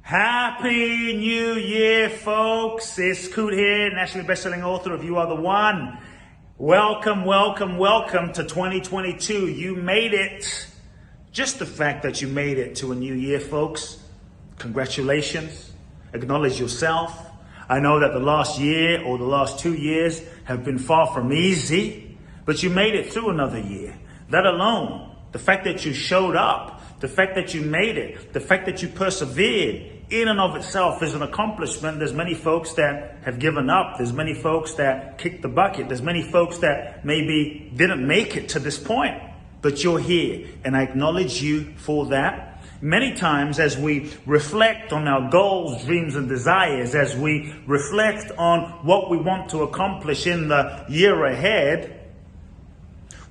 Happy New Year, folks. It's Kute here, nationally best-selling author of You Are the One. Welcome, welcome, welcome to 2022. You made it. Just the fact that you made it to a new year, folks. Congratulations. Acknowledge yourself. I know that the last year or the last 2 years have been far from easy, but you made it through another year. That alone, the fact that you showed up, the fact that you made it, the fact that you persevered, in and of itself is an accomplishment. There's many folks that have given up. There's many folks that kicked the bucket. There's many folks that maybe didn't make it to this point, but you're here, and I acknowledge you for that. Many times as we reflect on our goals, dreams, and desires, as we reflect on what we want to accomplish in the year ahead,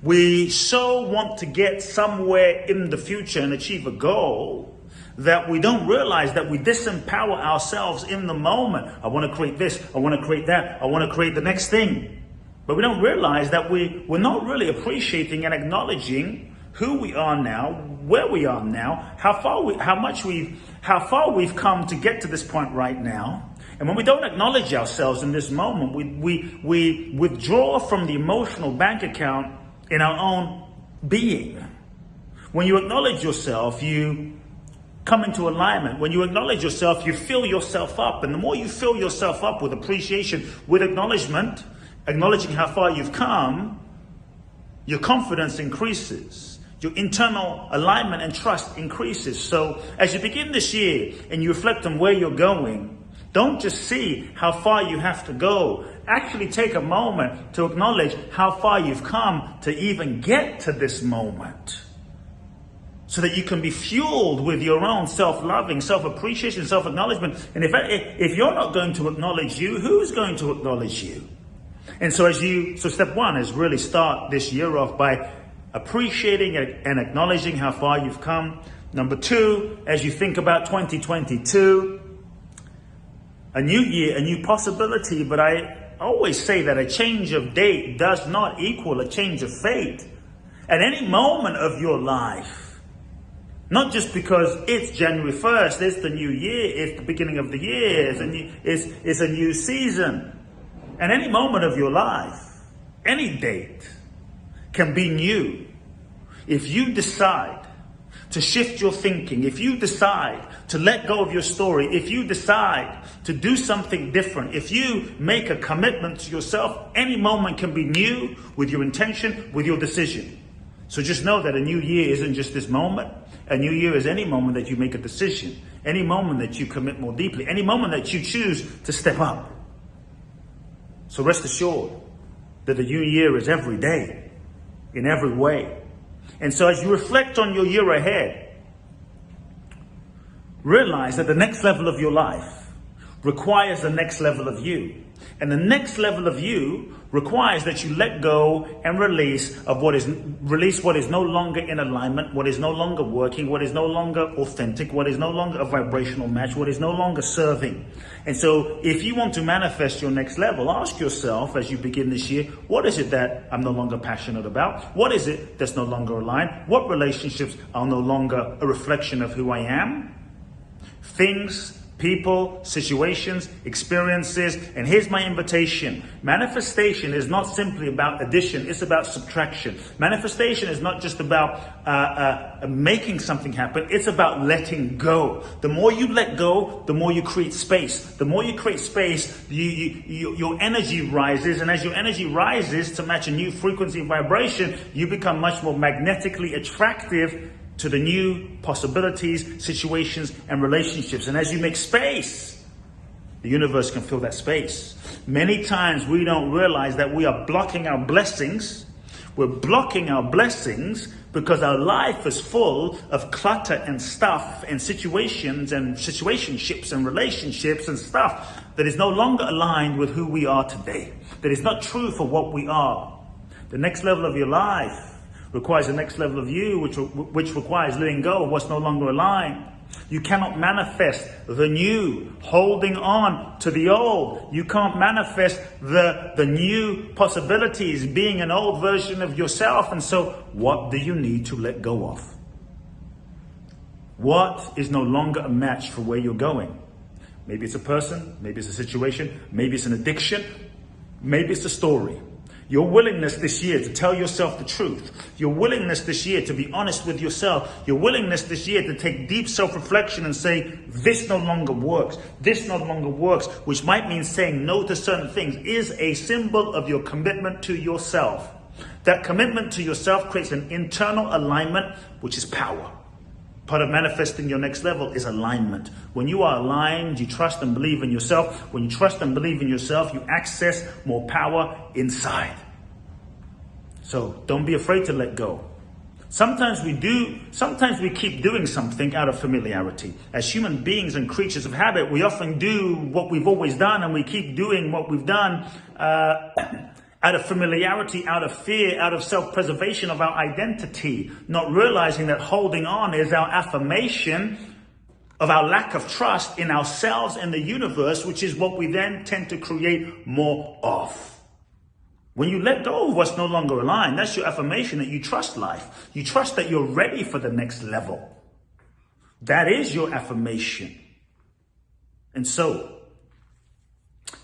we so want to get somewhere in the future and achieve a goal that we don't realize that we disempower ourselves in the moment. I want to create this, I want to create that, I want to create the next thing. But we don't realize that we're not really appreciating and acknowledging who we are now, where we are now, how far we've come to get to this point right now. And when we don't acknowledge ourselves in this moment, we withdraw from the emotional bank account in our own being. When you acknowledge yourself, you come into alignment. When you acknowledge yourself, you fill yourself up. And the more you fill yourself up with appreciation, with acknowledgement, acknowledging how far you've come, your confidence increases. Your internal alignment and trust increases. So as you begin this year and you reflect on where you're going, don't just see how far you have to go. Actually take a moment to acknowledge how far you've come to even get to this moment, so that you can be fueled with your own self-loving, self-appreciation, self-acknowledgement. And if you're not going to acknowledge you, who's going to acknowledge you? And so step one is really start this year off by appreciating and acknowledging how far you've come. Number two, as you think about 2022, a new year, a new possibility, but I always say that a change of date does not equal a change of fate. At any moment of your life, not just because it's January 1st, it's the new year, it's the beginning of the year, it's a new season. At any moment of your life, any date can be new. If you decide to shift your thinking, if you decide to let go of your story, if you decide to do something different, if you make a commitment to yourself, any moment can be new with your intention, with your decision. So just know that a new year isn't just this moment. A new year is any moment that you make a decision, any moment that you commit more deeply, any moment that you choose to step up. So rest assured that the new year is every day, in every way. And so as you reflect on your year ahead, realize that the next level of your life requires the next level of you. And the next level of you requires that you let go and release what is no longer in alignment, what is no longer working, what is no longer authentic, what is no longer a vibrational match, what is no longer serving. And so if you want to manifest your next level, ask yourself as you begin this year, what is it that I'm no longer passionate about? What is it that's no longer aligned? What relationships are no longer a reflection of who I am? Things, people, situations, experiences, and here's my invitation. Manifestation is not simply about addition, it's about subtraction. Manifestation is not just about making something happen, it's about letting go. The more you let go, the more you create space. The more you create space, your energy rises, and as your energy rises to match a new frequency and vibration, you become much more magnetically attractive to the new possibilities, situations, and relationships. And as you make space, the universe can fill that space. Many times we don't realize that we are blocking our blessings. We're blocking our blessings because our life is full of clutter and stuff and situations and situationships and relationships and stuff that is no longer aligned with who we are today, that is not true for what we are. The next level of your life requires the next level of you, which requires letting go of what's no longer aligned. You cannot manifest the new, holding on to the old. You can't manifest the new possibilities, being an old version of yourself. And so what do you need to let go of? What is no longer a match for where you're going? Maybe it's a person, maybe it's a situation, maybe it's an addiction, maybe it's a story. Your willingness this year to tell yourself the truth, your willingness this year to be honest with yourself, your willingness this year to take deep self-reflection and say, this no longer works, this no longer works, which might mean saying no to certain things, is a symbol of your commitment to yourself. That commitment to yourself creates an internal alignment, which is power. Part of manifesting your next level is alignment. When you are aligned, you trust and believe in yourself. When you trust and believe in yourself, you access more power inside. So don't be afraid to let go. Sometimes we keep doing something out of familiarity. As human beings and creatures of habit, we often do what we've always done, and we keep doing what we've done out of familiarity, out of fear, out of self-preservation of our identity, not realizing that holding on is our affirmation of our lack of trust in ourselves and the universe, which is what we then tend to create more of. When you let go of what's no longer aligned, that's your affirmation that you trust life. You trust that you're ready for the next level. That is your affirmation. And so,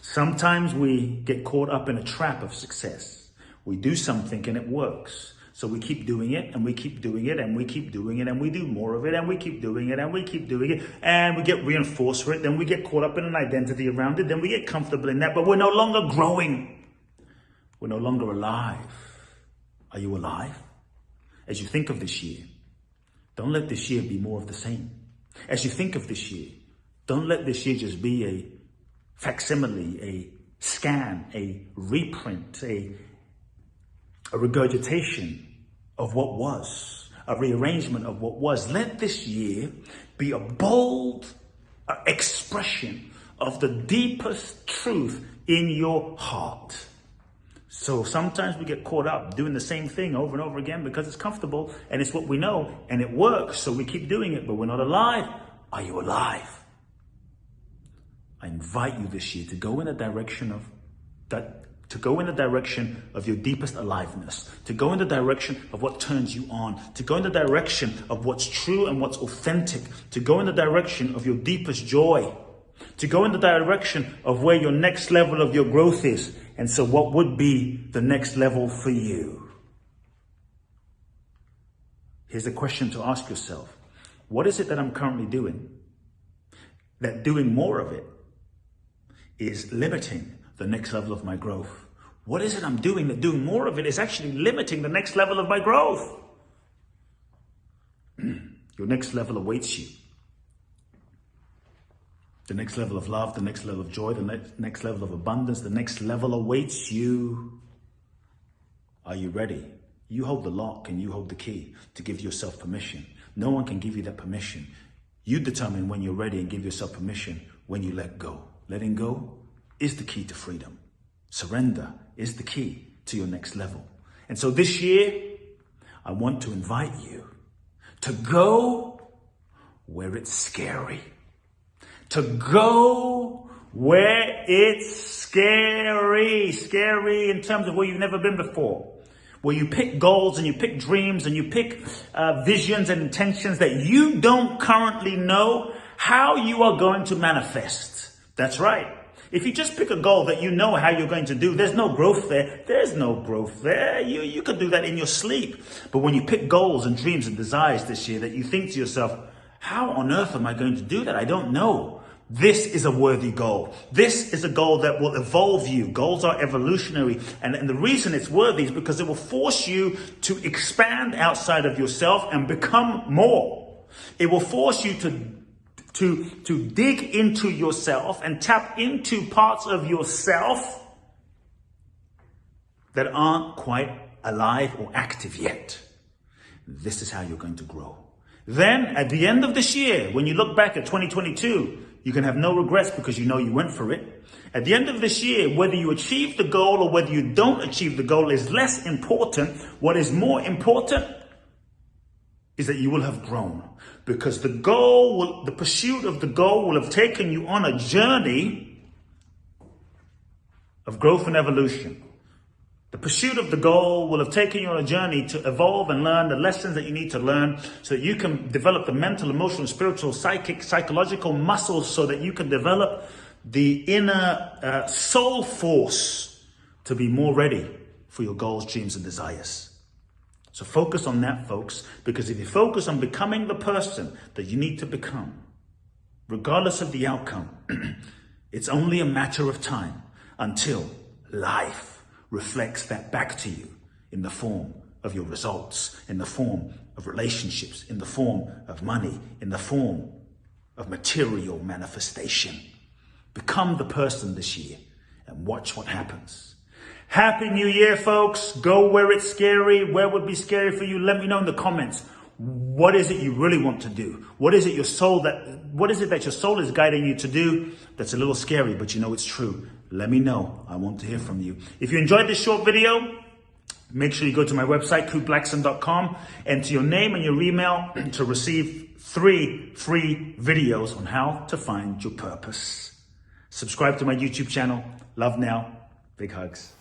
sometimes we get caught up in a trap of success. We do something and it works. So we keep doing it and we keep doing it and we keep doing it and we do more of it and we keep doing it and we keep doing it and we get reinforced for it. Then we get caught up in an identity around it. Then we get comfortable in that, but we're no longer growing. We're no longer alive. Are you alive? As you think of this year, don't let this year be more of the same. As you think of this year, don't let this year just be a facsimile, a scan, a reprint, a regurgitation of what was, a rearrangement of what was. Let this year be a bold expression of the deepest truth in your heart. So sometimes we get caught up doing the same thing over and over again because it's comfortable and it's what we know and it works. So we keep doing it, but we're not alive. Are you alive? I invite you this year to go in the direction of that, to go in the direction of your deepest aliveness, to go in the direction of what turns you on, to go in the direction of what's true and what's authentic, to go in the direction of your deepest joy, to go in the direction of where your next level of your growth is. And so what would be the next level for you? Here's a question to ask yourself. What is it that I'm currently doing that doing more of it is limiting the next level of my growth? What is it I'm doing that doing more of it is actually limiting the next level of my growth? Your next level awaits you. The next level of love, the next level of joy, the next level of abundance, the next level awaits you. Are you ready? You hold the lock and you hold the key to give yourself permission. No one can give you that permission. You determine when you're ready and give yourself permission when you let go. Letting go is the key to freedom. Surrender is the key to your next level. And so this year, I want to invite you to go where it's scary. To go where it's scary. Scary in terms of where you've never been before. Where you pick goals and you pick dreams and you pick visions and intentions that you don't currently know how you are going to manifest. That's right. If you just pick a goal that you know how you're going to do, there's no growth there. There's no growth there. You could do that in your sleep. But when you pick goals and dreams and desires this year that you think to yourself, how on earth am I going to do that? I don't know. This is a worthy goal. This is a goal that will evolve you. Goals are evolutionary. And the reason it's worthy is because it will force you to expand outside of yourself and become more. It will force you to dig into yourself and tap into parts of yourself that aren't quite alive or active yet. This is how you're going to grow. Then at the end of this year, when you look back at 2022, you can have no regrets because you know you went for it. At the end of this year, whether you achieve the goal or whether you don't achieve the goal is less important. What is more important is that you will have grown, because the pursuit of the goal will have taken you on a journey of growth and evolution. The pursuit of the goal will have taken you on a journey to evolve and learn the lessons that you need to learn so that you can develop the mental, emotional, spiritual, psychic, psychological muscles so that you can develop the inner soul force to be more ready for your goals, dreams, and desires. So focus on that, folks, because if you focus on becoming the person that you need to become, regardless of the outcome, it's only a matter of time until life reflects that back to you in the form of your results, in the form of relationships, in the form of money, in the form of material manifestation. Become the person this year and watch what happens. Happy New Year, folks. Go where it's scary. Where would be scary for you? Let me know in the comments. What is it you really want to do? What is it that your soul is guiding you to do that's a little scary, but you know it's true? Let me know. I want to hear from you. If you enjoyed this short video, make sure you go to my website, KuteBlackson.com, enter your name and your email to receive 3 free videos on how to find your purpose. Subscribe to my YouTube channel. Love now. Big hugs.